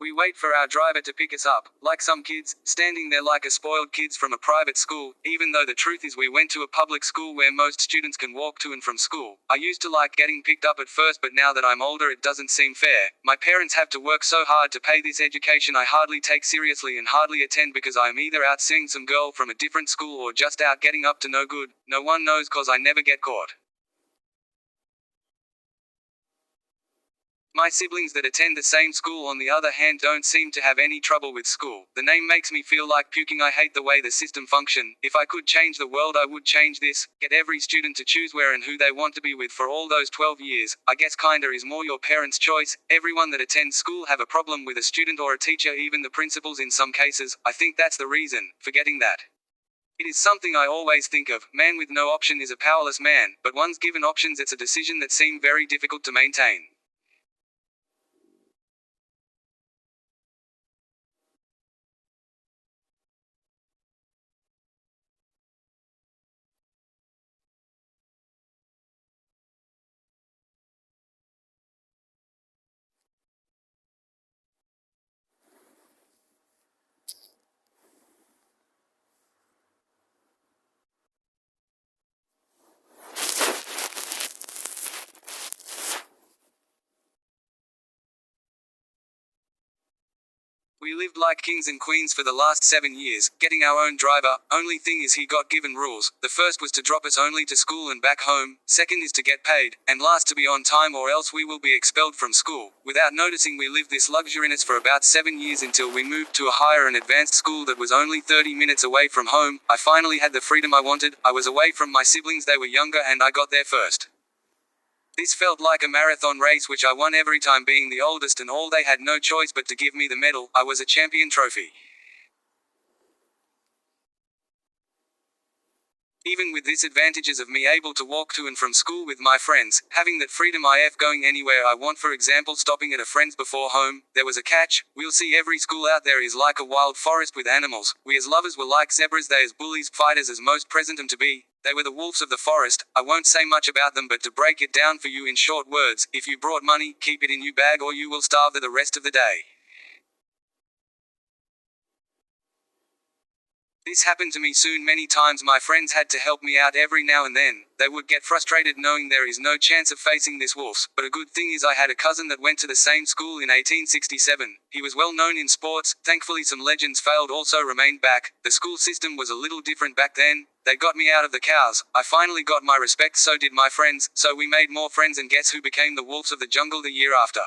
We wait for our driver to pick us up, like some kids, standing there like a spoiled kids from a private school, even though the truth is we went to a public school where most students can walk to and from school. I used to like getting picked up at first, but now that I'm older it doesn't seem fair. My parents have to work so hard to pay this education I hardly take seriously and hardly attend because I am either out seeing some girl from a different school or just out getting up to no good. No one knows cause I never get caught. My siblings that attend the same school on the other hand don't seem to have any trouble with school. The name makes me feel like puking. I hate the way the system function. If I could change the world I would change this. Get every student to choose where and who they want to be with for all those 12 years. I guess kinda is more your parents' choice. Everyone that attends school have a problem with a student or a teacher, even the principals in some cases. I think that's the reason. Forgetting that. It is something I always think of. Man with no option is a powerless man, but once given options it's a decision that seems very difficult to maintain. We lived like kings and queens for the last 7 years, getting our own driver. Only thing is he got given rules. The first was to drop us only to school and back home, second is to get paid, and last to be on time or else we will be expelled from school. Without noticing we lived this luxuriness for about 7 years until we moved to a higher and advanced school that was only 30 minutes away from home. I finally had the freedom I wanted. I was away from my siblings, they were younger and I got there first. This felt like a marathon race which I won every time, being the oldest and all. They had no choice but to give me the medal. I was a champion trophy. Even with disadvantages of me able to walk to and from school with my friends, having that freedom if going anywhere I want, for example stopping at a friend's before home, there was a catch. We'll see every school out there is like a wild forest with animals. We as lovers were like zebras, they as bullies, fighters as most present them to be. They were the wolves of the forest. I won't say much about them, but to break it down for you in short words, if you brought money, keep it in your bag or you will starve the rest of the day. This happened to me soon many times. My friends had to help me out every now and then. They would get frustrated knowing there is no chance of facing this wolf. But a good thing is I had a cousin that went to the same school in 1867. He was well known in sports. Thankfully some legends failed also remained back. The school system was a little different back then. They got me out of the cows. I finally got my respect, so did my friends. So we made more friends and guess who became the wolves of the jungle the year after?